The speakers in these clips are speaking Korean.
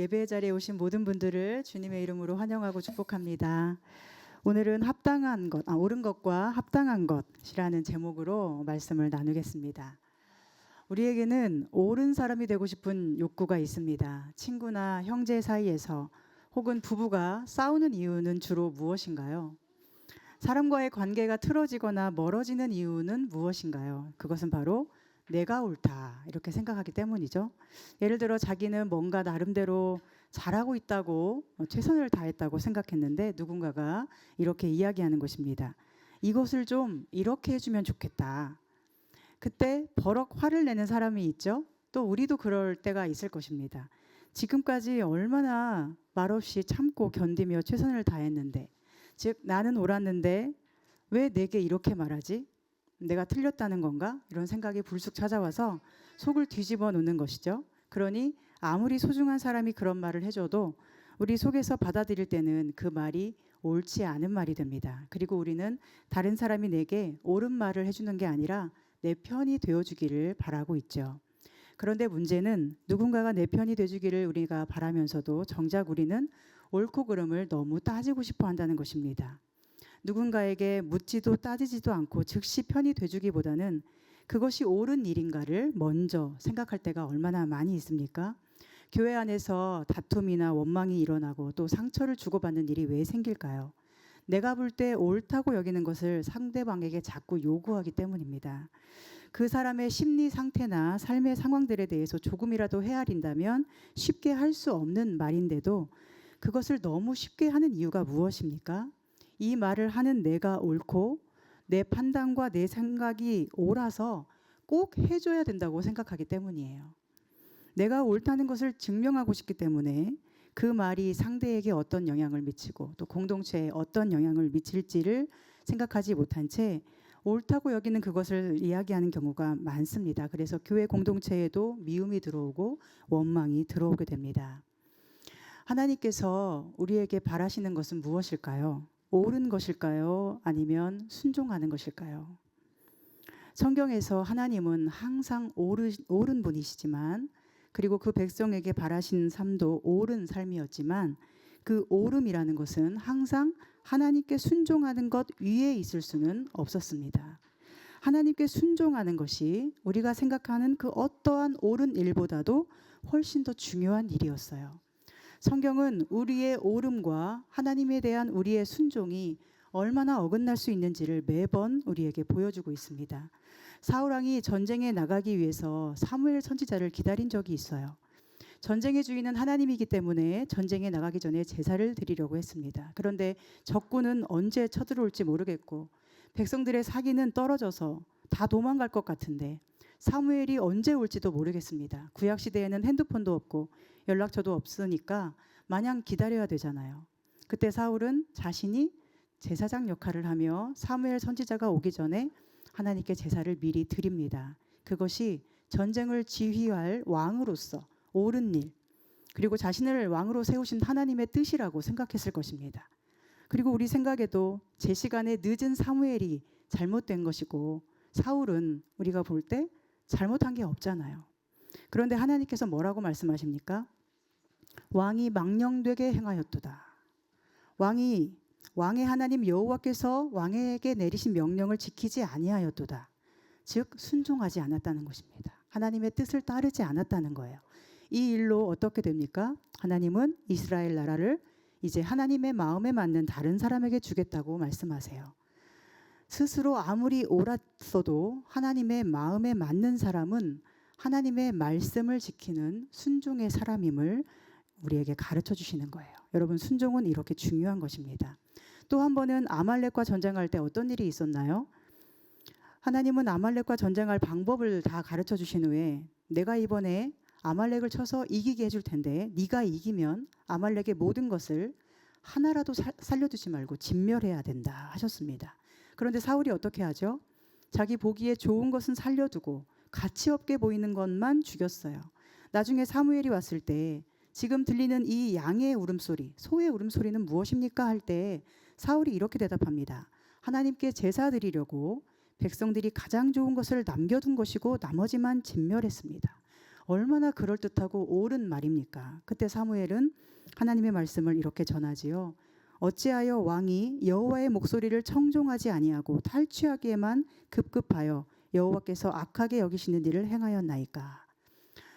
예배 자리에 오신 모든 분들을 주님의 이름으로 환영하고 축복합니다. 오늘은 옳은 것과 합당한 것이라는 제목으로 말씀을 나누겠습니다. 우리에게는 옳은 사람이 되고 싶은 욕구가 있습니다. 친구나 형제 사이에서 혹은 부부가 싸우는 이유는 주로 무엇인가요? 사람과의 관계가 틀어지거나 멀어지는 이유는 무엇인가요? 그것은 바로 내가 옳다 이렇게 생각하기 때문이죠. 예를 들어 자기는 뭔가 나름대로 잘하고 있다고 최선을 다했다고 생각했는데 누군가가 이렇게 이야기하는 것입니다. 이것을 좀 이렇게 해주면 좋겠다. 그때 버럭 화를 내는 사람이 있죠. 또 우리도 그럴 때가 있을 것입니다. 지금까지 얼마나 말없이 참고 견디며 최선을 다했는데, 즉 나는 옳았는데 왜 내게 이렇게 말하지? 내가 틀렸다는 건가? 이런 생각이 불쑥 찾아와서 속을 뒤집어 놓는 것이죠. 그러니 아무리 소중한 사람이 그런 말을 해줘도 우리 속에서 받아들일 때는 그 말이 옳지 않은 말이 됩니다. 그리고 우리는 다른 사람이 내게 옳은 말을 해주는 게 아니라 내 편이 되어주기를 바라고 있죠. 그런데 문제는 누군가가 내 편이 되어주기를 우리가 바라면서도 정작 우리는 옳고 그름을 너무 따지고 싶어 한다는 것입니다. 누군가에게 묻지도 따지지도 않고 즉시 편이 돼주기보다는 그것이 옳은 일인가를 먼저 생각할 때가 얼마나 많이 있습니까? 교회 안에서 다툼이나 원망이 일어나고 또 상처를 주고받는 일이 왜 생길까요? 내가 볼 때 옳다고 여기는 것을 상대방에게 자꾸 요구하기 때문입니다. 그 사람의 심리 상태나 삶의 상황들에 대해서 조금이라도 헤아린다면 쉽게 할 수 없는 말인데도 그것을 너무 쉽게 하는 이유가 무엇입니까? 이 말을 하는 내가 옳고 내 판단과 내 생각이 옳아서 꼭 해줘야 된다고 생각하기 때문이에요. 내가 옳다는 것을 증명하고 싶기 때문에 그 말이 상대에게 어떤 영향을 미치고 또 공동체에 어떤 영향을 미칠지를 생각하지 못한 채 옳다고 여기는 그것을 이야기하는 경우가 많습니다. 그래서 교회 공동체에도 미움이 들어오고 원망이 들어오게 됩니다. 하나님께서 우리에게 바라시는 것은 무엇일까요? 옳은 것일까요? 아니면 순종하는 것일까요? 성경에서 하나님은 항상 옳은 분이시지만 그리고 그 백성에게 바라신 삶도 옳은 삶이었지만 그 옳음이라는 것은 항상 하나님께 순종하는 것 위에 있을 수는 없었습니다. 하나님께 순종하는 것이 우리가 생각하는 그 어떠한 옳은 일보다도 훨씬 더 중요한 일이었어요. 성경은 우리의 옳음과 하나님에 대한 우리의 순종이 얼마나 어긋날 수 있는지를 매번 우리에게 보여주고 있습니다. 사울 왕이 전쟁에 나가기 위해서 사무엘 선지자를 기다린 적이 있어요. 전쟁의 주인은 하나님이기 때문에 전쟁에 나가기 전에 제사를 드리려고 했습니다. 그런데 적군은 언제 쳐들어올지 모르겠고 백성들의 사기는 떨어져서 다 도망갈 것 같은데 사무엘이 언제 올지도 모르겠습니다. 구약 시대에는 핸드폰도 없고 연락처도 없으니까 마냥 기다려야 되잖아요. 그때 사울은 자신이 제사장 역할을 하며 사무엘 선지자가 오기 전에 하나님께 제사를 미리 드립니다. 그것이 전쟁을 지휘할 왕으로서 옳은 일, 그리고 자신을 왕으로 세우신 하나님의 뜻이라고 생각했을 것입니다. 그리고 우리 생각에도 제 시간에 늦은 사무엘이 잘못된 것이고 사울은 우리가 볼 때 잘못한 게 없잖아요. 그런데 하나님께서 뭐라고 말씀하십니까? 왕이 망령되게 행하였도다. 왕의 하나님 여호와께서 왕에게 내리신 명령을 지키지 아니하였도다. 즉 순종하지 않았다는 것입니다. 하나님의 뜻을 따르지 않았다는 거예요. 이 일로 어떻게 됩니까? 하나님은 이스라엘 나라를 이제 하나님의 마음에 맞는 다른 사람에게 주겠다고 말씀하세요. 스스로 아무리 옳았어도 하나님의 마음에 맞는 사람은 하나님의 말씀을 지키는 순종의 사람임을 우리에게 가르쳐 주시는 거예요. 여러분, 순종은 이렇게 중요한 것입니다. 또 한 번은 아말렉과 전쟁할 때 어떤 일이 있었나요? 하나님은 아말렉과 전쟁할 방법을 다 가르쳐 주신 후에 내가 이번에 아말렉을 쳐서 이기게 해줄 텐데 네가 이기면 아말렉의 모든 것을 하나라도 살려두지 말고 진멸해야 된다 하셨습니다. 그런데 사울이 어떻게 하죠? 자기 보기에 좋은 것은 살려두고 가치 없게 보이는 것만 죽였어요. 나중에 사무엘이 왔을 때 지금 들리는 이 양의 울음소리, 소의 울음소리는 무엇입니까? 할 때 사울이 이렇게 대답합니다. 하나님께 제사 드리려고 백성들이 가장 좋은 것을 남겨둔 것이고 나머지만 진멸했습니다. 얼마나 그럴듯하고 옳은 말입니까? 그때 사무엘은 하나님의 말씀을 이렇게 전하지요. 어찌하여 왕이 여호와의 목소리를 청종하지 아니하고 탈취하기에만 급급하여 여호와께서 악하게 여기시는 일을 행하였나이까.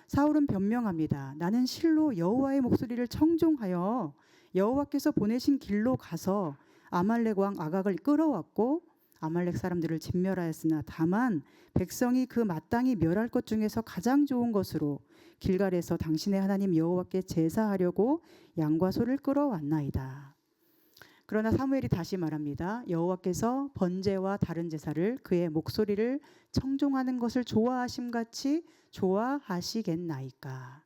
사울은 변명합니다. 나는 실로 여호와의 목소리를 청종하여 여호와께서 보내신 길로 가서 아말렉 왕 아각을 끌어왔고 아말렉 사람들을 진멸하였으나 다만 백성이 그 마땅히 멸할 것 중에서 가장 좋은 것으로 길갈에서 당신의 하나님 여호와께 제사하려고 양과 소를 끌어왔나이다. 그러나 사무엘이 다시 말합니다. 여호와께서 번제와 다른 제사를 그의 목소리를 청종하는 것을 좋아하심같이 좋아하시겠나이까.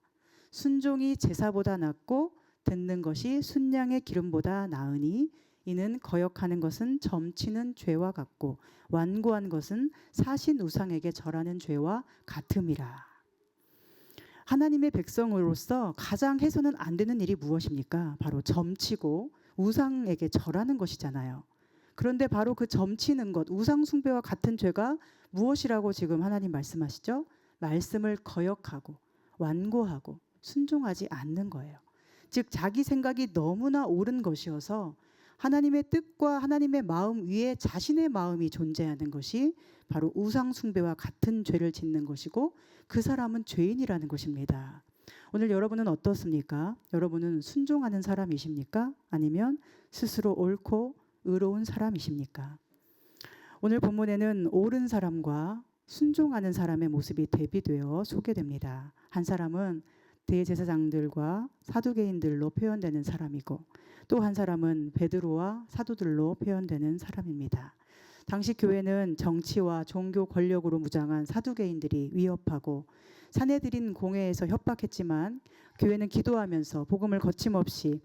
순종이 제사보다 낫고 듣는 것이 순양의 기름보다 나으니 이는 거역하는 것은 점치는 죄와 같고 완고한 것은 사신 우상에게 절하는 죄와 같음이라. 하나님의 백성으로서 가장 해서는 안 되는 일이 무엇입니까? 바로 점치고 우상에게 절하는 것이잖아요. 그런데 바로 그 점치는 것, 우상 숭배와 같은 죄가 무엇이라고 지금 하나님 말씀하시죠? 말씀을 거역하고 완고하고 순종하지 않는 거예요. 즉 자기 생각이 너무나 옳은 것이어서 하나님의 뜻과 하나님의 마음 위에 자신의 마음이 존재하는 것이 바로 우상 숭배와 같은 죄를 짓는 것이고 그 사람은 죄인이라는 것입니다. 오늘 여러분은 어떻습니까? 여러분은 순종하는 사람이십니까? 아니면 스스로 옳고 의로운 사람이십니까? 오늘 본문에는 옳은 사람과 순종하는 사람의 모습이 대비되어 소개됩니다. 한 사람은 대제사장들과 사두개인들로 표현되는 사람이고 또 한 사람은 베드로와 사도들로 표현되는 사람입니다. 당시 교회는 정치와 종교 권력으로 무장한 사두개인들이 위협하고 사내들인 공회에서 협박했지만 교회는 기도하면서 복음을 거침없이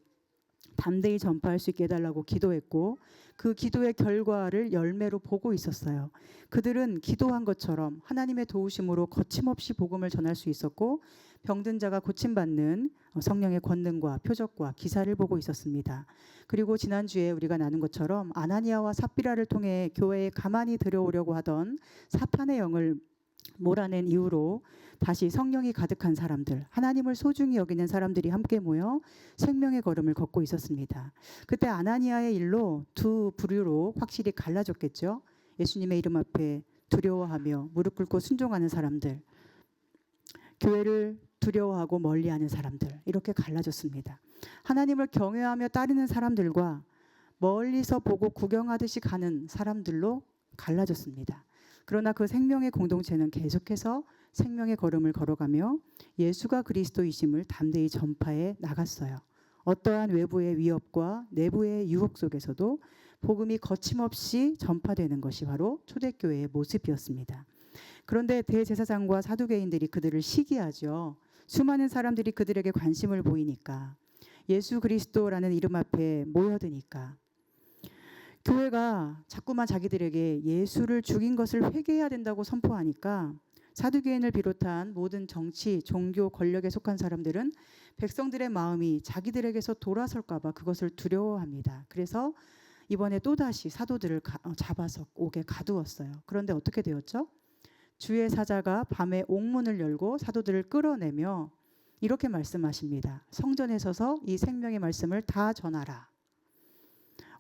담대히 전파할 수 있게 해달라고 기도했고 그 기도의 결과를 열매로 보고 있었어요. 그들은 기도한 것처럼 하나님의 도우심으로 거침없이 복음을 전할 수 있었고 병든 자가 고침받는 성령의 권능과 표적과 기사를 보고 있었습니다. 그리고 지난주에 우리가 나눈 것처럼 아나니아와 삽비라를 통해 교회에 가만히 들여오려고 하던 사탄의 영을 몰아낸 이후로 다시 성령이 가득한 사람들, 하나님을 소중히 여기는 사람들이 함께 모여 생명의 걸음을 걷고 있었습니다. 그때 아나니아의 일로 두 부류로 확실히 갈라졌겠죠. 예수님의 이름 앞에 두려워하며 무릎 꿇고 순종하는 사람들, 교회를 두려워하고 멀리하는 사람들, 이렇게 갈라졌습니다. 하나님을 경외하며 따르는 사람들과 멀리서 보고 구경하듯이 가는 사람들로 갈라졌습니다. 그러나 그 생명의 공동체는 계속해서 생명의 걸음을 걸어가며 예수가 그리스도이심을 담대히 전파해 나갔어요. 어떠한 외부의 위협과 내부의 유혹 속에서도 복음이 거침없이 전파되는 것이 바로 초대교회의 모습이었습니다. 그런데 대제사장과 사두개인들이 그들을 시기하죠. 수많은 사람들이 그들에게 관심을 보이니까, 예수 그리스도라는 이름 앞에 모여드니까 교회가 자꾸만 자기들에게 예수를 죽인 것을 회개해야 된다고 선포하니까 사두개인을 비롯한 모든 정치, 종교, 권력에 속한 사람들은 백성들의 마음이 자기들에게서 돌아설까 봐 그것을 두려워합니다. 그래서 이번에 또다시 사도들을 잡아서 옥에 가두었어요. 그런데 어떻게 되었죠? 주의 사자가 밤에 옥문을 열고 사도들을 끌어내며 이렇게 말씀하십니다. 성전에 서서 이 생명의 말씀을 다 전하라.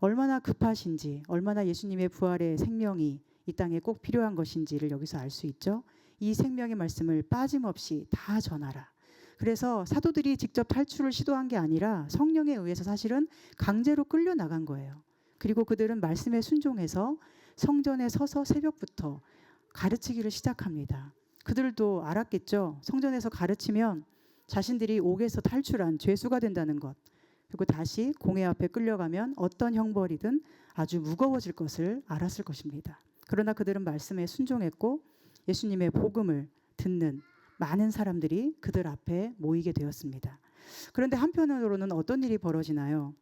얼마나 급하신지, 얼마나 예수님의 부활의 생명이 이 땅에 꼭 필요한 것인지를 여기서 알 수 있죠. 이 생명의 말씀을 빠짐없이 다 전하라. 그래서 사도들이 직접 탈출을 시도한 게 아니라 성령에 의해서 사실은 강제로 끌려나간 거예요. 그리고 그들은 말씀에 순종해서 성전에 서서 새벽부터 가르치기를 시작합니다. 그들도 알았겠죠. 성전에서 가르치면 자신들이 옥에서 탈출한 죄수가 된다는 것, 그리고 다시 공회 앞에 끌려가면 어떤 형벌이든 아주 무거워질 것을 알았을 것입니다. 그러나 그들은 말씀에 순종했고 예수님의 복음을 듣는 많은 사람들이 그들 앞에 모이게 되었습니다. 그런데 한편으로는 어떤 일이 벌어지나요?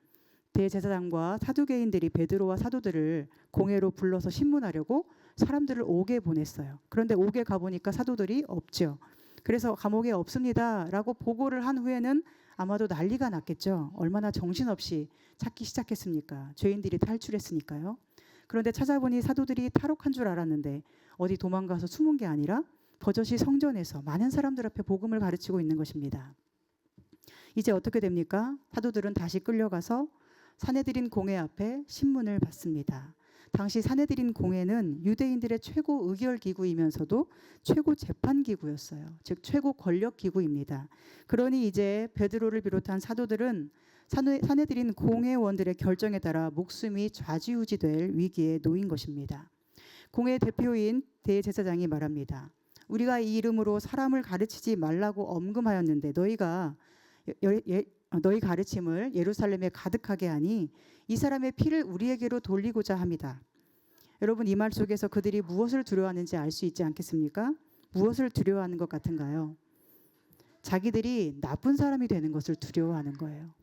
대제사장과 사두개인들이 베드로와 사도들을 공회로 불러서 신문하려고 사람들을 옥에 보냈어요. 그런데 옥에 가보니까 사도들이 없죠. 그래서 감옥에 없습니다라고 보고를 한 후에는 아마도 난리가 났겠죠. 얼마나 정신없이 찾기 시작했습니까? 죄인들이 탈출했으니까요. 그런데 찾아보니 사도들이 탈옥한 줄 알았는데 어디 도망가서 숨은 게 아니라 버젓이 성전에서 많은 사람들 앞에 복음을 가르치고 있는 것입니다. 이제 어떻게 됩니까? 사도들은 다시 끌려가서 사내들인 공회 앞에 신문을 받습니다. 당시 사내들인 공회는 유대인들의 최고 의결 기구이면서도 최고 재판 기구였어요. 즉 최고 권력 기구입니다. 그러니 이제 베드로를 비롯한 사도들은 사내들인 공회원들의 결정에 따라 목숨이 좌지우지될 위기에 놓인 것입니다. 공회 대표인 대제사장이 말합니다. 우리가 이 이름으로 사람을 가르치지 말라고 엄금하였는데 너희 가르침을 예루살렘에 가득하게 하니 이 사람의 피를 우리에게로 돌리고자 합니다. 여러분, 이 말 속에서 그들이 무엇을 두려워하는지 알 수 있지 않겠습니까? 무엇을 두려워하는 것 같은가요? 자기들이 나쁜 사람이 되는 것을 두려워하는 거예요.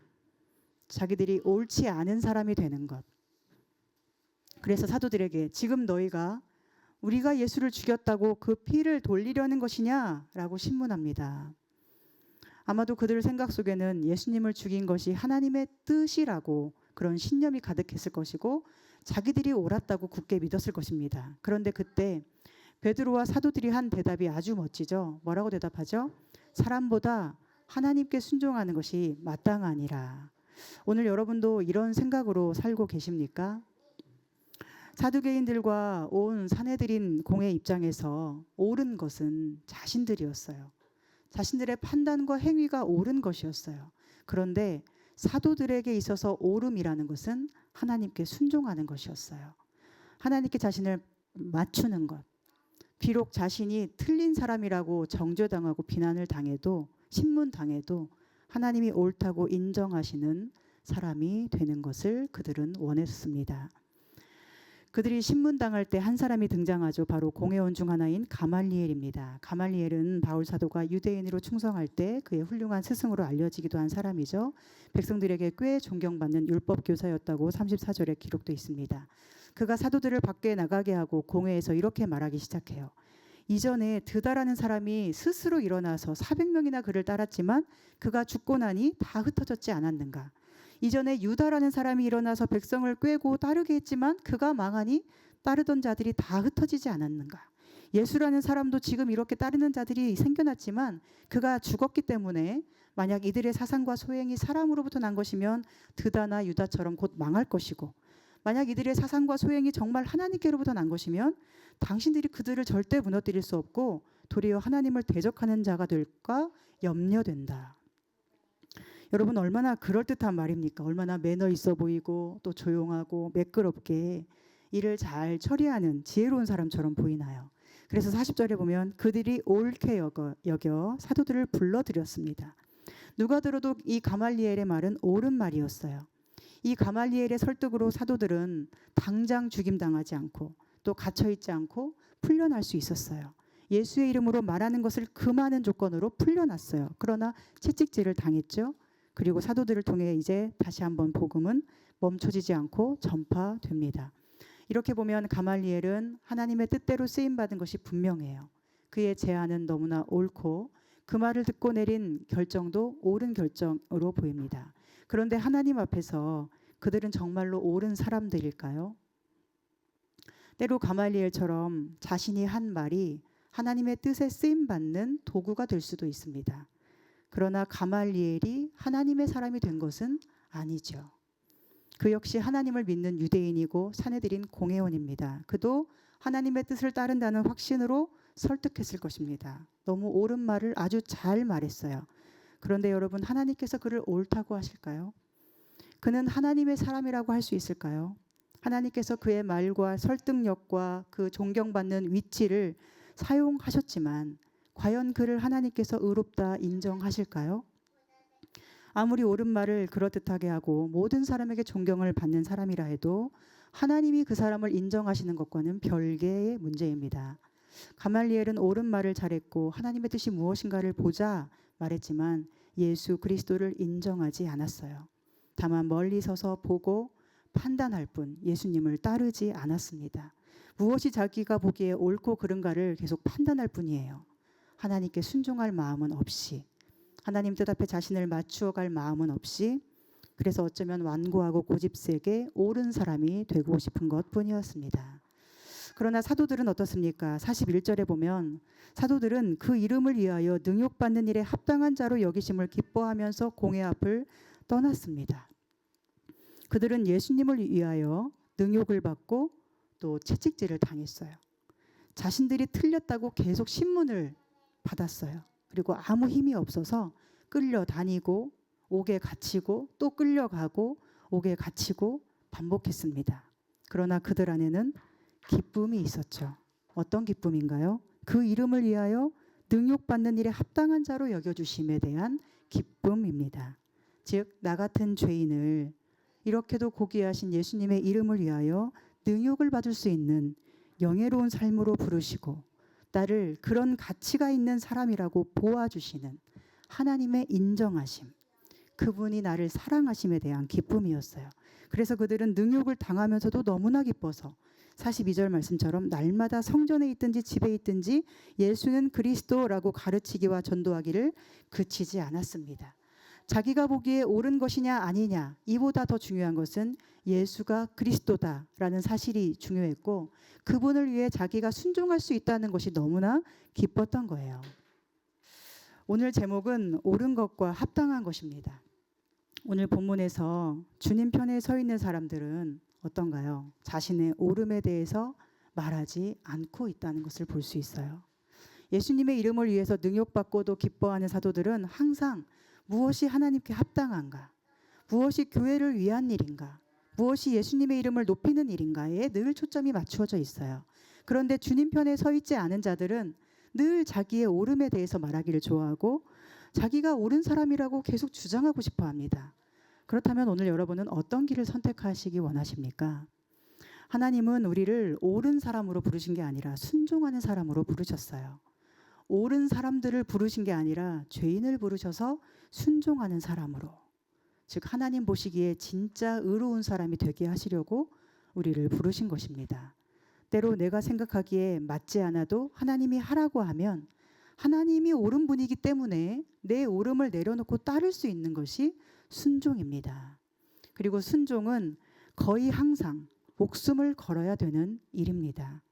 자기들이 옳지 않은 사람이 되는 것. 그래서 사도들에게 지금 너희가 우리가 예수를 죽였다고 그 피를 돌리려는 것이냐라고 신문합니다. 아마도 그들 생각 속에는 예수님을 죽인 것이 하나님의 뜻이라고 그런 신념이 가득했을 것이고 자기들이 옳았다고 굳게 믿었을 것입니다. 그런데 그때 베드로와 사도들이 한 대답이 아주 멋지죠. 뭐라고 대답하죠? 사람보다 하나님께 순종하는 것이 마땅하니라. 오늘 여러분도 이런 생각으로 살고 계십니까? 사두개인들과 온 사내들인 공회 입장에서 옳은 것은 자신들이었어요. 자신들의 판단과 행위가 옳은 것이었어요. 그런데 사도들에게 있어서 옳음이라는 것은 하나님께 순종하는 것이었어요. 하나님께 자신을 맞추는 것. 비록 자신이 틀린 사람이라고 정죄당하고 비난을 당해도 신문당해도 하나님이 옳다고 인정하시는 사람이 되는 것을 그들은 원했습니다. 그들이 신문당할 때 한 사람이 등장하죠. 바로 공회원 중 하나인 가말리엘입니다. 가말리엘은 바울 사도가 유대인으로 충성할 때 그의 훌륭한 스승으로 알려지기도 한 사람이죠. 백성들에게 꽤 존경받는 율법 교사였다고 34절에 기록되어 있습니다. 그가 사도들을 밖에 나가게 하고 공회에서 이렇게 말하기 시작해요. 이전에 드다라는 사람이 스스로 일어나서 400명이나 그를 따랐지만 그가 죽고 나니 다 흩어졌지 않았는가? 이전에 유다라는 사람이 일어나서 백성을 꾀고 따르게 했지만 그가 망하니 따르던 자들이 다 흩어지지 않았는가? 예수라는 사람도 지금 이렇게 따르는 자들이 생겨났지만 그가 죽었기 때문에 만약 이들의 사상과 소행이 사람으로부터 난 것이면 드다나 유다처럼 곧 망할 것이고 만약 이들의 사상과 소행이 정말 하나님께로부터 난 것이면 당신들이 그들을 절대 무너뜨릴 수 없고 도리어 하나님을 대적하는 자가 될까 염려된다. 여러분, 얼마나 그럴듯한 말입니까? 얼마나 매너 있어 보이고 또 조용하고 매끄럽게 일을 잘 처리하는 지혜로운 사람처럼 보이나요? 그래서 40절에 보면 그들이 옳게 여겨 사도들을 불러들였습니다. 누가 들어도 이 가말리엘의 말은 옳은 말이었어요. 이 가말리엘의 설득으로 사도들은 당장 죽임당하지 않고 또 갇혀있지 않고 풀려날 수 있었어요. 예수의 이름으로 말하는 것을 금하는 조건으로 풀려났어요. 그러나 채찍질을 당했죠. 그리고 사도들을 통해 이제 다시 한번 복음은 멈춰지지 않고 전파됩니다. 이렇게 보면 가말리엘은 하나님의 뜻대로 쓰임받은 것이 분명해요. 그의 제안은 너무나 옳고 그 말을 듣고 내린 결정도 옳은 결정으로 보입니다. 그런데 하나님 앞에서 그들은 정말로 옳은 사람들일까요? 때로 가말리엘처럼 자신이 한 말이 하나님의 뜻에 쓰임받는 도구가 될 수도 있습니다. 그러나 가말리엘이 하나님의 사람이 된 것은 아니죠. 그 역시 하나님을 믿는 유대인이고 사내들인 공회원입니다. 그도 하나님의 뜻을 따른다는 확신으로 설득했을 것입니다. 너무 옳은 말을 아주 잘 말했어요. 그런데 여러분, 하나님께서 그를 옳다고 하실까요? 그는 하나님의 사람이라고 할 수 있을까요? 하나님께서 그의 말과 설득력과 그 존경받는 위치를 사용하셨지만 과연 그를 하나님께서 의롭다 인정하실까요? 아무리 옳은 말을 그럴듯하게 하고 모든 사람에게 존경을 받는 사람이라 해도 하나님이 그 사람을 인정하시는 것과는 별개의 문제입니다. 가말리엘은 옳은 말을 잘했고 하나님의 뜻이 무엇인가를 보자 말했지만 예수 그리스도를 인정하지 않았어요. 다만 멀리 서서 보고 판단할 뿐 예수님을 따르지 않았습니다. 무엇이 자기가 보기에 옳고 그른가를 계속 판단할 뿐이에요. 하나님께 순종할 마음은 없이, 하나님 뜻 앞에 자신을 맞추어 갈 마음은 없이, 그래서 어쩌면 완고하고 고집세게 옳은 사람이 되고 싶은 것뿐이었습니다. 그러나 사도들은 어떻습니까? 41절에 보면 사도들은 그 이름을 위하여 능욕받는 일에 합당한 자로 여기심을 기뻐하면서 공회 앞을 떠났습니다. 그들은 예수님을 위하여 능욕을 받고 또 채찍질을 당했어요. 자신들이 틀렸다고 계속 신문을 받았어요. 그리고 아무 힘이 없어서 끌려다니고 옥에 갇히고 또 끌려가고 옥에 갇히고 반복했습니다. 그러나 그들 안에는 기쁨이 있었죠. 어떤 기쁨인가요? 그 이름을 위하여 능욕받는 일에 합당한 자로 여겨주심에 대한 기쁨입니다. 즉, 나 같은 죄인을 이렇게도 고귀하신 예수님의 이름을 위하여 능욕을 받을 수 있는 영예로운 삶으로 부르시고 나를 그런 가치가 있는 사람이라고 보아주시는 하나님의 인정하심, 그분이 나를 사랑하심에 대한 기쁨이었어요. 그래서 그들은 능욕을 당하면서도 너무나 기뻐서 42절 말씀처럼 날마다 성전에 있든지 집에 있든지 예수는 그리스도라고 가르치기와 전도하기를 그치지 않았습니다. 자기가 보기에 옳은 것이냐 아니냐, 이보다 더 중요한 것은 예수가 그리스도다라는 사실이 중요했고 그분을 위해 자기가 순종할 수 있다는 것이 너무나 기뻤던 거예요. 오늘 제목은 옳은 것과 합당한 것입니다. 오늘 본문에서 주님 편에 서 있는 사람들은 어떤가요? 자신의 옳음에 대해서 말하지 않고 있다는 것을 볼 수 있어요. 예수님의 이름을 위해서 능욕받고도 기뻐하는 사도들은 항상 무엇이 하나님께 합당한가, 무엇이 교회를 위한 일인가, 무엇이 예수님의 이름을 높이는 일인가에 늘 초점이 맞추어져 있어요. 그런데 주님 편에 서 있지 않은 자들은 늘 자기의 옳음에 대해서 말하기를 좋아하고 자기가 옳은 사람이라고 계속 주장하고 싶어 합니다. 그렇다면 오늘 여러분은 어떤 길을 선택하시기 원하십니까? 하나님은 우리를 옳은 사람으로 부르신 게 아니라 순종하는 사람으로 부르셨어요. 옳은 사람들을 부르신 게 아니라 죄인을 부르셔서 순종하는 사람으로, 즉 하나님 보시기에 진짜 의로운 사람이 되게 하시려고 우리를 부르신 것입니다. 때로 내가 생각하기에 맞지 않아도 하나님이 하라고 하면 하나님이 옳은 분이기 때문에 내 옳음을 내려놓고 따를 수 있는 것이 순종입니다. 그리고 순종은 거의 항상 목숨을 걸어야 되는 일입니다.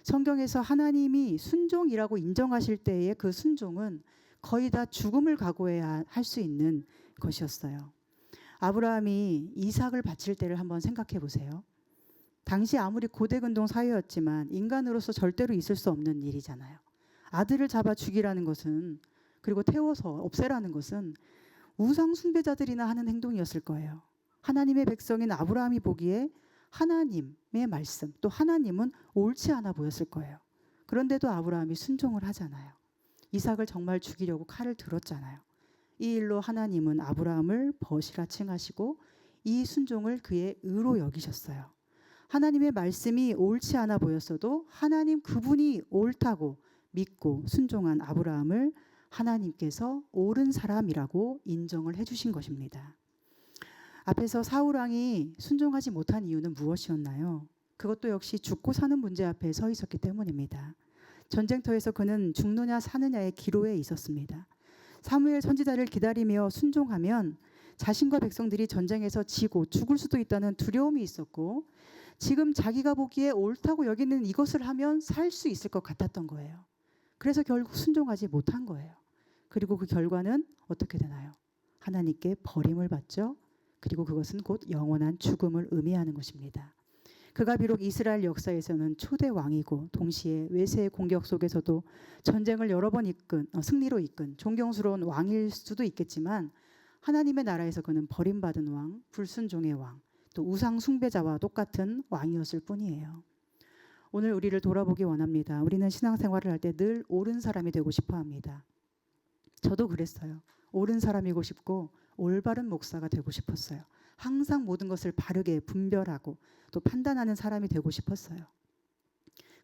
성경에서 하나님이 순종이라고 인정하실 때의 그 순종은 거의 다 죽음을 각오해야 할 수 있는 것이었어요. 아브라함이 이삭을 바칠 때를 한번 생각해 보세요. 당시 아무리 고대근동 사회였지만 인간으로서 절대로 있을 수 없는 일이잖아요. 아들을 잡아 죽이라는 것은, 그리고 태워서 없애라는 것은 우상 숭배자들이나 하는 행동이었을 거예요. 하나님의 백성인 아브라함이 보기에 하나님의 말씀, 또 하나님은 옳지 않아 보였을 거예요. 그런데도 아브라함이 순종을 하잖아요. 이삭을 정말 죽이려고 칼을 들었잖아요. 이 일로 하나님은 아브라함을 벗이라 칭하시고 이 순종을 그의 의로 여기셨어요. 하나님의 말씀이 옳지 않아 보였어도 하나님 그분이 옳다고 믿고 순종한 아브라함을 하나님께서 옳은 사람이라고 인정을 해주신 것입니다. 앞에서 사울왕이 순종하지 못한 이유는 무엇이었나요? 그것도 역시 죽고 사는 문제 앞에 서 있었기 때문입니다. 전쟁터에서 그는 죽느냐 사느냐의 기로에 있었습니다. 사무엘 선지자를 기다리며 순종하면 자신과 백성들이 전쟁에서 지고 죽을 수도 있다는 두려움이 있었고 지금 자기가 보기에 옳다고 여기는 이것을 하면 살 수 있을 것 같았던 거예요. 그래서 결국 순종하지 못한 거예요. 그리고 그 결과는 어떻게 되나요? 하나님께 버림을 받죠. 그리고 그것은 곧 영원한 죽음을 의미하는 것입니다. 그가 비록 이스라엘 역사에서는 초대 왕이고 동시에 외세의 공격 속에서도 전쟁을 여러 번 승리로 이끈 존경스러운 왕일 수도 있겠지만 하나님의 나라에서 그는 버림받은 왕, 불순종의 왕, 또 우상 숭배자와 똑같은 왕이었을 뿐이에요. 오늘 우리를 돌아보기 원합니다. 우리는 신앙생활을 할 때 늘 옳은 사람이 되고 싶어 합니다. 저도 그랬어요. 옳은 사람이고 싶고 올바른 목사가 되고 싶었어요. 항상 모든 것을 바르게 분별하고 또 판단하는 사람이 되고 싶었어요.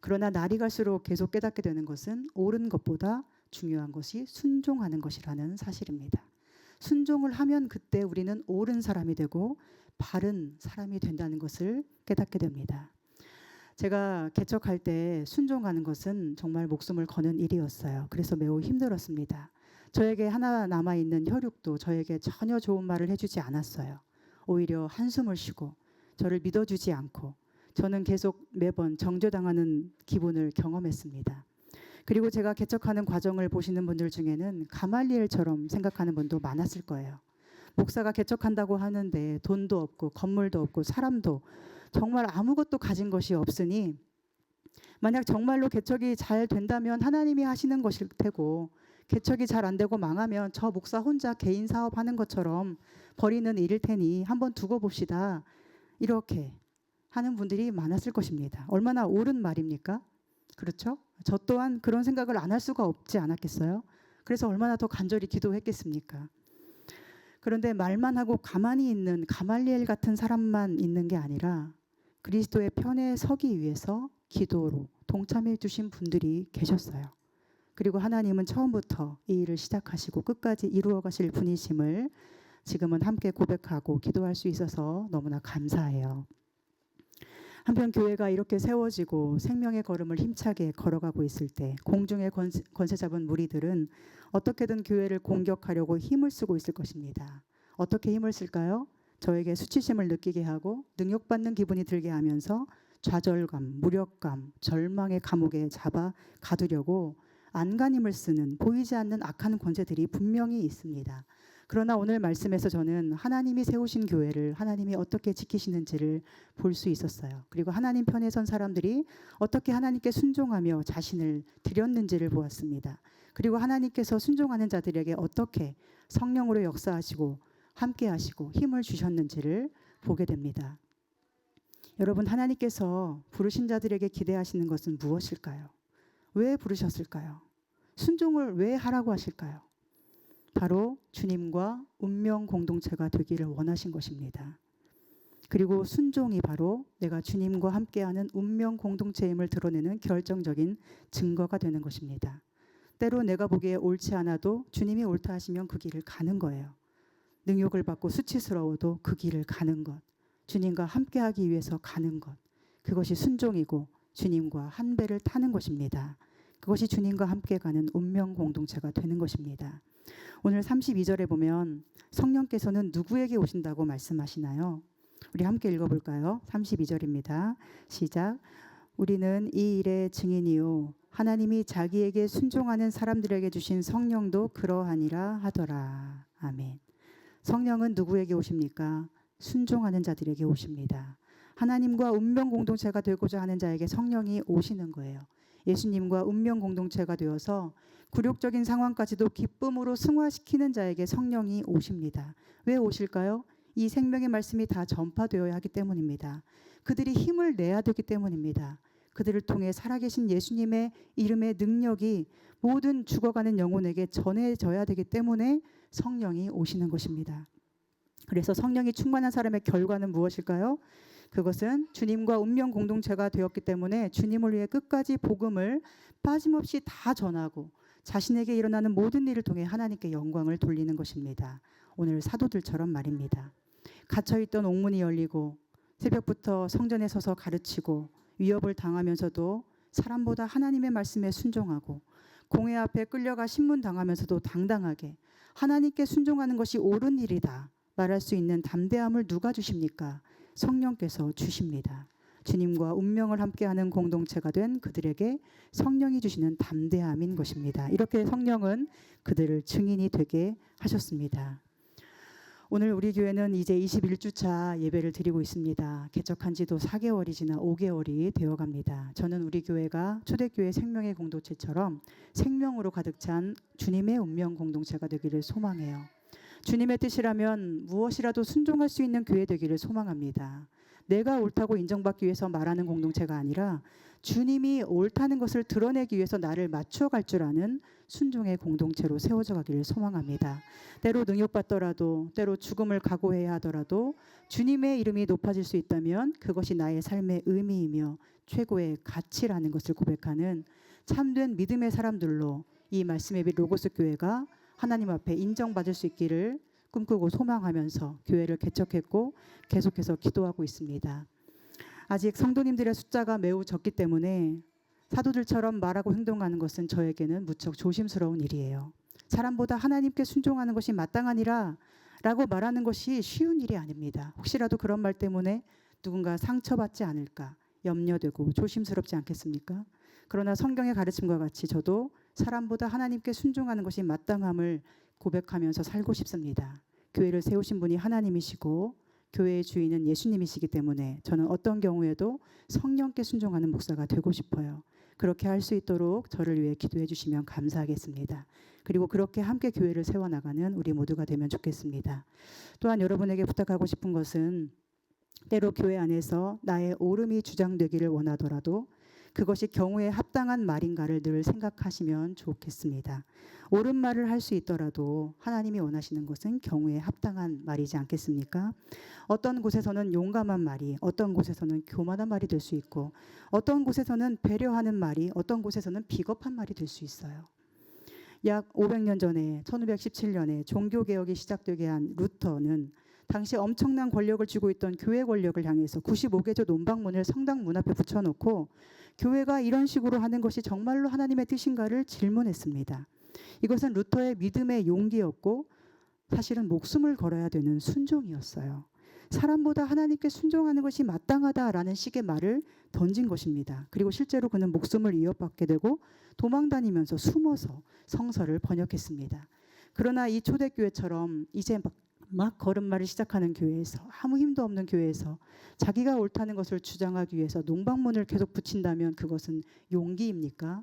그러나 날이 갈수록 계속 깨닫게 되는 것은 옳은 것보다 중요한 것이 순종하는 것이라는 사실입니다. 순종을 하면 그때 우리는 옳은 사람이 되고 바른 사람이 된다는 것을 깨닫게 됩니다. 제가 개척할 때 순종하는 것은 정말 목숨을 거는 일이었어요. 그래서 매우 힘들었습니다. 저에게 하나 남아있는 혈육도 저에게 전혀 좋은 말을 해주지 않았어요. 오히려 한숨을 쉬고 저를 믿어주지 않고 저는 계속 매번 정죄당하는 기분을 경험했습니다. 그리고 제가 개척하는 과정을 보시는 분들 중에는 가말리엘처럼 생각하는 분도 많았을 거예요. 목사가 개척한다고 하는데 돈도 없고 건물도 없고 사람도 정말 아무것도 가진 것이 없으니 만약 정말로 개척이 잘 된다면 하나님이 하시는 것일 테고, 개척이 잘 안 되고 망하면 저 목사 혼자 개인 사업하는 것처럼 버리는 일일 테니 한번 두고 봅시다. 이렇게 하는 분들이 많았을 것입니다. 얼마나 옳은 말입니까? 그렇죠? 저 또한 그런 생각을 안 할 수가 없지 않았겠어요? 그래서 얼마나 더 간절히 기도했겠습니까? 그런데 말만 하고 가만히 있는 가말리엘 같은 사람만 있는 게 아니라 그리스도의 편에 서기 위해서 기도로 동참해 주신 분들이 계셨어요. 그리고 하나님은 처음부터 이 일을 시작하시고 끝까지 이루어 가실 분이심을 지금은 함께 고백하고 기도할 수 있어서 너무나 감사해요. 한편 교회가 이렇게 세워지고 생명의 걸음을 힘차게 걸어가고 있을 때 공중의 권세 잡은 무리들은 어떻게든 교회를 공격하려고 힘을 쓰고 있을 것입니다. 어떻게 힘을 쓸까요? 저에게 수치심을 느끼게 하고 능욕받는 기분이 들게 하면서 좌절감, 무력감, 절망의 감옥에 잡아 가두려고 안간힘을 쓰는 보이지 않는 악한 권세들이 분명히 있습니다. 그러나 오늘 말씀에서 저는 하나님이 세우신 교회를 하나님이 어떻게 지키시는지를 볼 수 있었어요. 그리고 하나님 편에 선 사람들이 어떻게 하나님께 순종하며 자신을 드렸는지를 보았습니다. 그리고 하나님께서 순종하는 자들에게 어떻게 성령으로 역사하시고 함께 하시고 힘을 주셨는지를 보게 됩니다. 여러분, 하나님께서 부르신 자들에게 기대하시는 것은 무엇일까요? 왜 부르셨을까요? 순종을 왜 하라고 하실까요? 바로 주님과 운명 공동체가 되기를 원하신 것입니다. 그리고 순종이 바로 내가 주님과 함께하는 운명 공동체임을 드러내는 결정적인 증거가 되는 것입니다. 때로 내가 보기에 옳지 않아도 주님이 옳다 하시면 그 길을 가는 거예요. 능욕을 받고 수치스러워도 그 길을 가는 것, 주님과 함께하기 위해서 가는 것, 그것이 순종이고 주님과 한 배를 타는 것입니다. 그것이 주님과 함께 가는 운명 공동체가 되는 것입니다. 오늘 32절에 보면 성령께서는 누구에게 오신다고 말씀하시나요? 우리 함께 읽어볼까요? 32절입니다. 시작. 우리는 이 일의 증인이요 하나님이 자기에게 순종하는 사람들에게 주신 성령도 그러하니라 하더라. 아멘. 성령은 누구에게 오십니까? 순종하는 자들에게 오십니다. 하나님과 운명 공동체가 되고자 하는 자에게 성령이 오시는 거예요. 예수님과 운명 공동체가 되어서 굴욕적인 상황까지도 기쁨으로 승화시키는 자에게 성령이 오십니다. 왜 오실까요? 이 생명의 말씀이 다 전파되어야 하기 때문입니다. 그들이 힘을 내야 되기 때문입니다. 그들을 통해 살아계신 예수님의 이름의 능력이 모든 죽어가는 영혼에게 전해져야 되기 때문에 성령이 오시는 것입니다. 그래서 성령이 충만한 사람의 결과는 무엇일까요? 그것은 주님과 운명 공동체가 되었기 때문에 주님을 위해 끝까지 복음을 빠짐없이 다 전하고 자신에게 일어나는 모든 일을 통해 하나님께 영광을 돌리는 것입니다. 오늘 사도들처럼 말입니다. 갇혀있던 옥문이 열리고 새벽부터 성전에 서서 가르치고 위협을 당하면서도 사람보다 하나님의 말씀에 순종하고 공회 앞에 끌려가 신문당하면서도 당당하게 하나님께 순종하는 것이 옳은 일이다 말할 수 있는 담대함을 누가 주십니까? 성령께서 주십니다. 주님과 운명을 함께하는 공동체가 된 그들에게 성령이 주시는 담대함인 것입니다. 이렇게 성령은 그들을 증인이 되게 하셨습니다. 오늘 우리 교회는 이제 21주차 예배를 드리고 있습니다. 개척한 지도 4개월이 지나 5개월이 되어갑니다. 저는 우리 교회가 초대교회 생명의 공동체처럼 생명으로 가득 찬 주님의 운명 공동체가 되기를 소망해요. 주님의 뜻이라면 무엇이라도 순종할 수 있는 교회 되기를 소망합니다. 내가 옳다고 인정받기 위해서 말하는 공동체가 아니라 주님이 옳다는 것을 드러내기 위해서 나를 맞춰갈 줄 아는 순종의 공동체로 세워져 가기를 소망합니다. 때로 능욕받더라도 때로 죽음을 각오해야 하더라도 주님의 이름이 높아질 수 있다면 그것이 나의 삶의 의미이며 최고의 가치라는 것을 고백하는 참된 믿음의 사람들로 이 말씀의 빛 로고스 교회가 하나님 앞에 인정받을 수 있기를 꿈꾸고 소망하면서 교회를 개척했고 계속해서 기도하고 있습니다. 아직 성도님들의 숫자가 매우 적기 때문에 사도들처럼 말하고 행동하는 것은 저에게는 무척 조심스러운 일이에요. 사람보다 하나님께 순종하는 것이 마땅하니라 라고 말하는 것이 쉬운 일이 아닙니다. 혹시라도 그런 말 때문에 누군가 상처받지 않을까, 염려되고 조심스럽지 않겠습니까? 그러나 성경의 가르침과 같이 저도 사람보다 하나님께 순종하는 것이 마땅함을 고백하면서 살고 싶습니다. 교회를 세우신 분이 하나님이시고 교회의 주인은 예수님이시기 때문에 저는 어떤 경우에도 성령께 순종하는 목사가 되고 싶어요. 그렇게 할 수 있도록 저를 위해 기도해 주시면 감사하겠습니다. 그리고 그렇게 함께 교회를 세워나가는 우리 모두가 되면 좋겠습니다. 또한 여러분에게 부탁하고 싶은 것은 때로 교회 안에서 나의 옳음이 주장되기를 원하더라도 그것이 경우에 합당한 말인가를 늘 생각하시면 좋겠습니다. 옳은 말을 할 수 있더라도 하나님이 원하시는 것은 경우에 합당한 말이지 않겠습니까? 어떤 곳에서는 용감한 말이, 어떤 곳에서는 교만한 말이 될 수 있고, 어떤 곳에서는 배려하는 말이, 어떤 곳에서는 비겁한 말이 될 수 있어요. 약 500년 전에 1517년에 종교개혁이 시작되게 한 루터는 당시 엄청난 권력을 쥐고 있던 교회 권력을 향해서 95개조 논방문을 성당 문 앞에 붙여놓고 교회가 이런 식으로 하는 것이 정말로 하나님의 뜻인가를 질문했습니다. 이것은 루터의 믿음의 용기였고 사실은 목숨을 걸어야 되는 순종이었어요. 사람보다 하나님께 순종하는 것이 마땅하다라는 식의 말을 던진 것입니다. 그리고 실제로 그는 목숨을 위협받게 되고 도망다니면서 숨어서 성서를 번역했습니다. 그러나 이 초대교회처럼 이제 막 걸음마를 시작하는 교회에서, 아무 힘도 없는 교회에서 자기가 옳다는 것을 주장하기 위해서 농방문을 계속 붙인다면 그것은 용기입니까?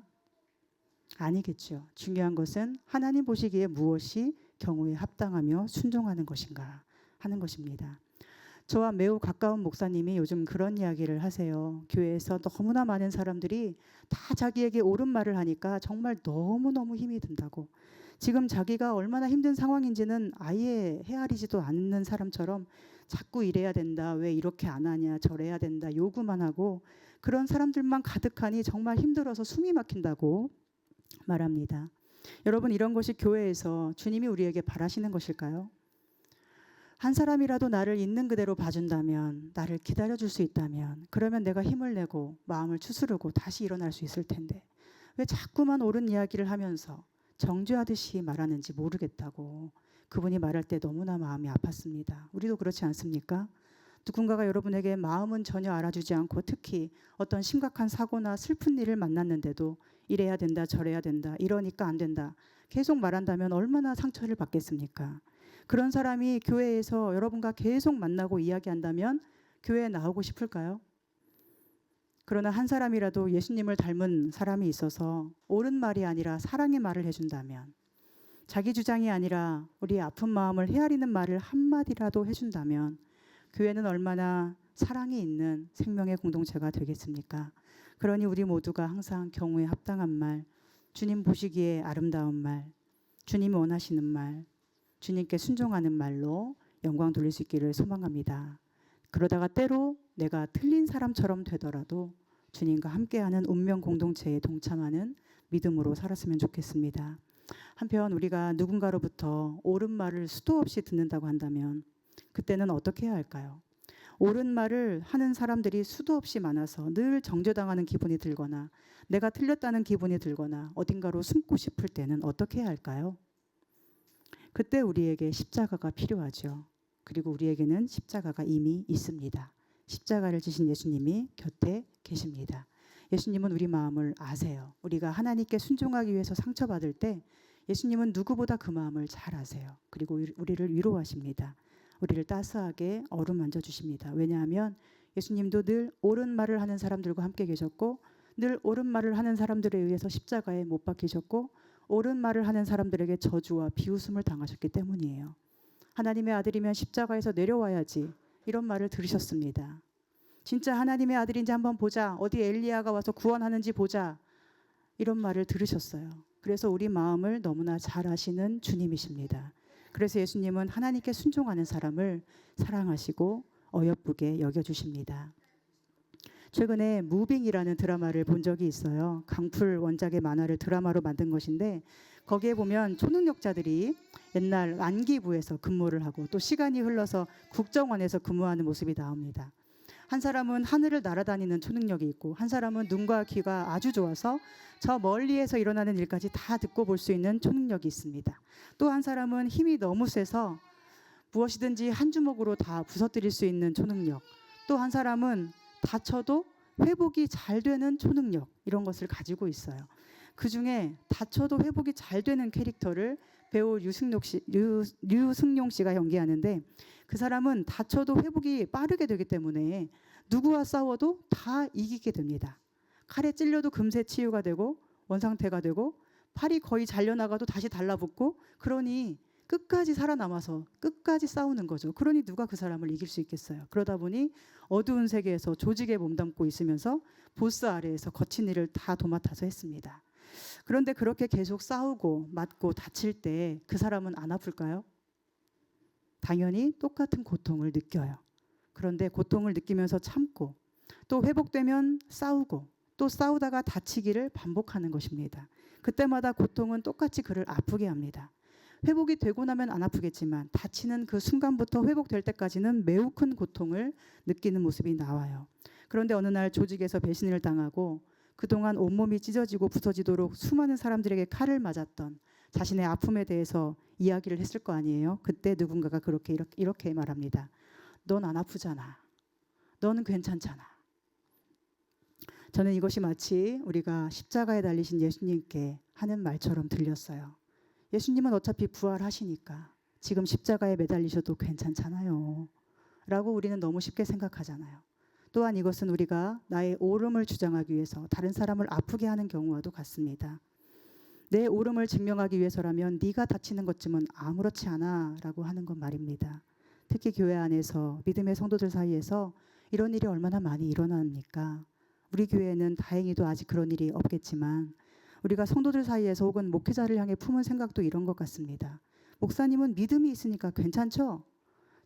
아니겠죠. 중요한 것은 하나님 보시기에 무엇이 경우에 합당하며 순종하는 것인가 하는 것입니다. 저와 매우 가까운 목사님이 요즘 그런 이야기를 하세요. 교회에서 너무나 많은 사람들이 다 자기에게 옳은 말을 하니까 정말 너무너무 힘이 든다고. 지금 자기가 얼마나 힘든 상황인지는 아예 헤아리지도 않는 사람처럼 자꾸 이래야 된다, 왜 이렇게 안 하냐, 저래야 된다 요구만 하고 그런 사람들만 가득하니 정말 힘들어서 숨이 막힌다고 말합니다. 여러분, 이런 것이 교회에서 주님이 우리에게 바라시는 것일까요? 한 사람이라도 나를 있는 그대로 봐준다면, 나를 기다려줄 수 있다면, 그러면 내가 힘을 내고 마음을 추스르고 다시 일어날 수 있을 텐데 왜 자꾸만 옳은 이야기를 하면서 정죄하듯이 말하는지 모르겠다고 그분이 말할 때 너무나 마음이 아팠습니다. 우리도 그렇지 않습니까? 누군가가 여러분에게 마음은 전혀 알아주지 않고 특히 어떤 심각한 사고나 슬픈 일을 만났는데도 이래야 된다, 저래야 된다, 이러니까 안 된다 계속 말한다면 얼마나 상처를 받겠습니까? 그런 사람이 교회에서 여러분과 계속 만나고 이야기한다면 교회에 나오고 싶을까요? 그러나 한 사람이라도 예수님을 닮은 사람이 있어서 옳은 말이 아니라 사랑의 말을 해준다면, 자기 주장이 아니라 우리의 아픈 마음을 헤아리는 말을 한마디라도 해준다면 교회는 얼마나 사랑이 있는 생명의 공동체가 되겠습니까? 그러니 우리 모두가 항상 경우에 합당한 말, 주님 보시기에 아름다운 말, 주님이 원하시는 말, 주님께 순종하는 말로 영광 돌릴 수 있기를 소망합니다. 그러다가 때로 내가 틀린 사람처럼 되더라도 주님과 함께하는 운명 공동체에 동참하는 믿음으로 살았으면 좋겠습니다. 한편 우리가 누군가로부터 옳은 말을 수도 없이 듣는다고 한다면 그때는 어떻게 해야 할까요? 옳은 말을 하는 사람들이 수도 없이 많아서 늘 정죄당하는 기분이 들거나 내가 틀렸다는 기분이 들거나 어딘가로 숨고 싶을 때는 어떻게 해야 할까요? 그때 우리에게 십자가가 필요하죠. 그리고 우리에게는 십자가가 이미 있습니다. 십자가를 지신 예수님이 곁에 계십니다. 예수님은 우리 마음을 아세요. 우리가 하나님께 순종하기 위해서 상처받을 때 예수님은 누구보다 그 마음을 잘 아세요. 그리고 우리를 위로하십니다. 우리를 따스하게 어루만져 주십니다. 왜냐하면 예수님도 늘 옳은 말을 하는 사람들과 함께 계셨고 늘 옳은 말을 하는 사람들에 의해서 십자가에 못 박히셨고 옳은 말을 하는 사람들에게 저주와 비웃음을 당하셨기 때문이에요. 하나님의 아들이면 십자가에서 내려와야지 이런 말을 들으셨습니다. 진짜 하나님의 아들인지 한번 보자, 어디 엘리야가 와서 구원하는지 보자, 이런 말을 들으셨어요. 그래서 우리 마음을 너무나 잘 아시는 주님이십니다. 그래서 예수님은 하나님께 순종하는 사람을 사랑하시고 어여쁘게 여겨주십니다. 최근에 무빙이라는 드라마를 본 적이 있어요. 강풀 원작의 만화를 드라마로 만든 것인데 거기에 보면 초능력자들이 옛날 안기부에서 근무를 하고 또 시간이 흘러서 국정원에서 근무하는 모습이 나옵니다. 한 사람은 하늘을 날아다니는 초능력이 있고 한 사람은 눈과 귀가 아주 좋아서 저 멀리에서 일어나는 일까지 다 듣고 볼 수 있는 초능력이 있습니다. 또 한 사람은 힘이 너무 세서 무엇이든지 한 주먹으로 다 부서뜨릴 수 있는 초능력. 또 한 사람은 다쳐도 회복이 잘 되는 초능력 이런 것을 가지고 있어요. 그중에 다쳐도 회복이 잘 되는 캐릭터를 배우 류승룡 씨가 연기하는데, 그 사람은 다쳐도 회복이 빠르게 되기 때문에 누구와 싸워도 다 이기게 됩니다. 칼에 찔려도 금세 치유가 되고 원상태가 되고, 팔이 거의 잘려나가도 다시 달라붙고, 그러니 끝까지 살아남아서 끝까지 싸우는 거죠. 그러니 누가 그 사람을 이길 수 있겠어요. 그러다 보니 어두운 세계에서 조직에 몸담고 있으면서 보스 아래에서 거친 일을 다 도맡아서 했습니다. 그런데 그렇게 계속 싸우고 맞고 다칠 때 그 사람은 안 아플까요? 당연히 똑같은 고통을 느껴요. 그런데 고통을 느끼면서 참고 또 회복되면 싸우고 또 싸우다가 다치기를 반복하는 것입니다. 그때마다 고통은 똑같이 그를 아프게 합니다. 회복이 되고 나면 안 아프겠지만 다치는 그 순간부터 회복될 때까지는 매우 큰 고통을 느끼는 모습이 나와요. 그런데 어느 날 조직에서 배신을 당하고 그동안 온몸이 찢어지고 부서지도록 수많은 사람들에게 칼을 맞았던 자신의 아픔에 대해서 이야기를 했을 거 아니에요. 그때 누군가가 이렇게 말합니다. 넌 안 아프잖아. 너는 괜찮잖아. 저는 이것이 마치 우리가 십자가에 달리신 예수님께 하는 말처럼 들렸어요. 예수님은 어차피 부활하시니까 지금 십자가에 매달리셔도 괜찮잖아요. 라고 우리는 너무 쉽게 생각하잖아요. 또한 이것은 우리가 나의 옳음을 주장하기 위해서 다른 사람을 아프게 하는 경우와도 같습니다. 내 옳음을 증명하기 위해서라면 네가 다치는 것쯤은 아무렇지 않아 라고 하는 건 말입니다. 특히 교회 안에서 믿음의 성도들 사이에서 이런 일이 얼마나 많이 일어납니까? 우리 교회는 다행히도 아직 그런 일이 없겠지만 우리가 성도들 사이에서 혹은 목회자를 향해 품은 생각도 이런 것 같습니다. 목사님은 믿음이 있으니까 괜찮죠?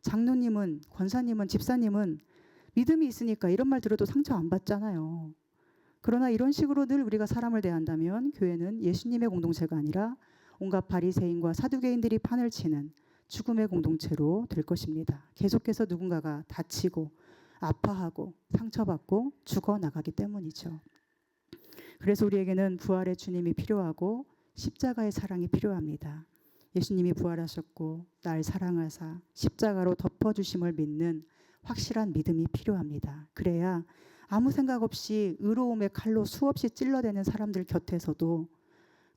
장로님은, 권사님은, 집사님은 믿음이 있으니까 이런 말 들어도 상처 안 받잖아요. 그러나 이런 식으로 늘 우리가 사람을 대한다면 교회는 예수님의 공동체가 아니라 온갖 바리새인과 사두개인들이 판을 치는 죽음의 공동체로 될 것입니다. 계속해서 누군가가 다치고 아파하고 상처받고 죽어나가기 때문이죠. 그래서 우리에게는 부활의 주님이 필요하고 십자가의 사랑이 필요합니다. 예수님이 부활하셨고 날 사랑하사 십자가로 덮어주심을 믿는 확실한 믿음이 필요합니다. 그래야 아무 생각 없이 의로움의 칼로 수없이 찔러대는 사람들 곁에서도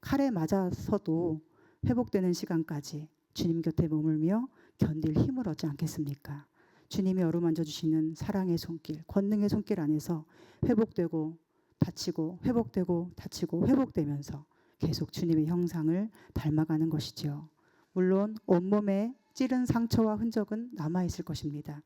칼에 맞아서도 회복되는 시간까지 주님 곁에 머물며 견딜 힘을 얻지 않겠습니까? 주님이 어루만져 주시는 사랑의 손길, 권능의 손길 안에서 회복되고 다치고 회복되고 다치고 회복되면서 계속 주님의 형상을 닮아가는 것이죠. 물론 온몸에 찌른 상처와 흔적은 남아있을 것입니다.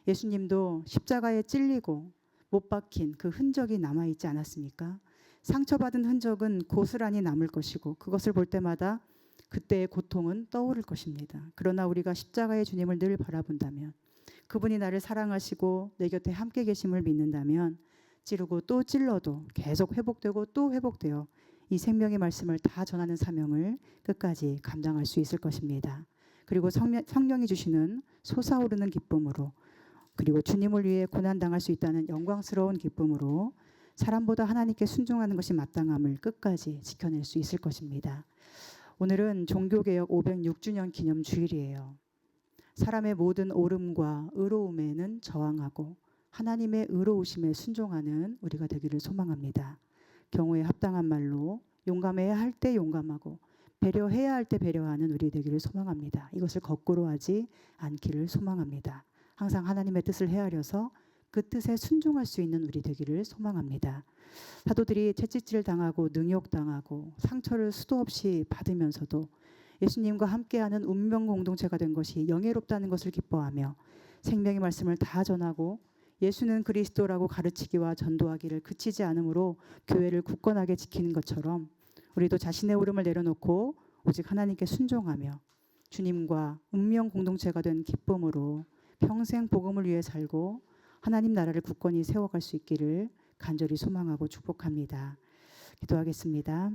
예수님도 십자가에 찔리고 못 박힌 그 흔적이 남아있지 않았습니까? 상처받은 흔적은 고스란히 남을 것이고 그것을 볼 때마다 그때의 고통은 떠오를 것입니다. 그러나 우리가 십자가의 주님을 늘 바라본다면, 그분이 나를 사랑하시고 내 곁에 함께 계심을 믿는다면 찌르고 또 찔러도 계속 회복되고 또 회복되어 이 생명의 말씀을 다 전하는 사명을 끝까지 감당할 수 있을 것입니다. 그리고 성령이 주시는 솟아오르는 기쁨으로, 그리고 주님을 위해 고난당할 수 있다는 영광스러운 기쁨으로 사람보다 하나님께 순종하는 것이 마땅함을 끝까지 지켜낼 수 있을 것입니다. 오늘은 종교개혁 506주년 기념 주일이에요. 사람의 모든 옳음과 의로움에는 저항하고 하나님의 의로우심에 순종하는 우리가 되기를 소망합니다. 경우에 합당한 말로 용감해야 할 때 용감하고 배려해야 할 때 배려하는 우리 되기를 소망합니다. 이것을 거꾸로 하지 않기를 소망합니다. 항상 하나님의 뜻을 헤아려서 그 뜻에 순종할 수 있는 우리 되기를 소망합니다. 사도들이 채찍질 당하고 능욕당하고 상처를 수도 없이 받으면서도 예수님과 함께하는 운명 공동체가 된 것이 영예롭다는 것을 기뻐하며 생명의 말씀을 다 전하고 예수는 그리스도라고 가르치기와 전도하기를 그치지 않으므로 교회를 굳건하게 지키는 것처럼 우리도 자신의 오름을 내려놓고 오직 하나님께 순종하며 주님과 운명 공동체가 된 기쁨으로 평생 복음을 위해 살고 하나님 나라를 굳건히 세워갈 수 있기를 간절히 소망하고 축복합니다. 기도하겠습니다.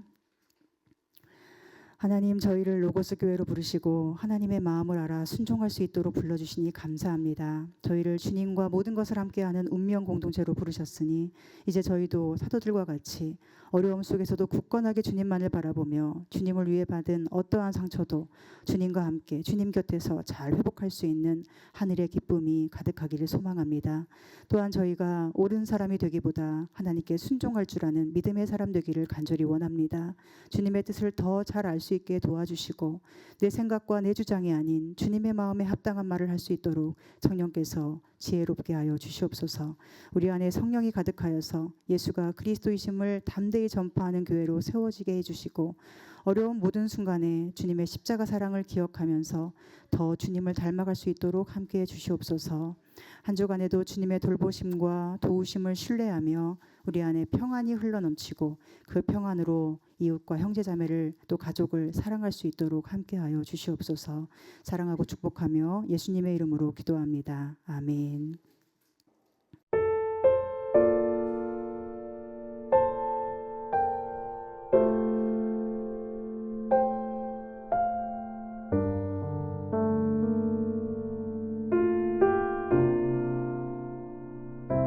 하나님, 저희를 로고스 교회로 부르시고 하나님의 마음을 알아 순종할 수 있도록 불러주시니 감사합니다. 저희를 주님과 모든 것을 함께하는 운명 공동체로 부르셨으니 이제 저희도 사도들과 같이 어려움 속에서도 굳건하게 주님만을 바라보며 주님을 위해 받은 어떠한 상처도 주님과 함께 주님 곁에서 잘 회복할 수 있는 하늘의 기쁨이 가득하기를 소망합니다. 또한 저희가 옳은 사람이 되기보다 하나님께 순종할 줄 아는 믿음의 사람 되기를 간절히 원합니다. 주님의 뜻을 더 잘 알 수 있게 도와주시고 내 생각과 내 주장이 아닌 주님의 마음에 합당한 말을 할 수 있도록 성령께서 지혜롭게 하여 주시옵소서. 우리 안에 성령이 가득하여서 예수가 그리스도이심을 담대히 전파하는 교회로 세워지게 해주시고 어려운 모든 순간에 주님의 십자가 사랑을 기억하면서 더 주님을 닮아갈 수 있도록 함께해 주시옵소서. 한 주간에도 주님의 돌보심과 도우심을 신뢰하며 우리 안에 평안이 흘러넘치고 그 평안으로 이웃과 형제자매를 또 가족을 사랑할 수 있도록 함께하여 주시옵소서. 사랑하고 축복하며 예수님의 이름으로 기도합니다. 아멘.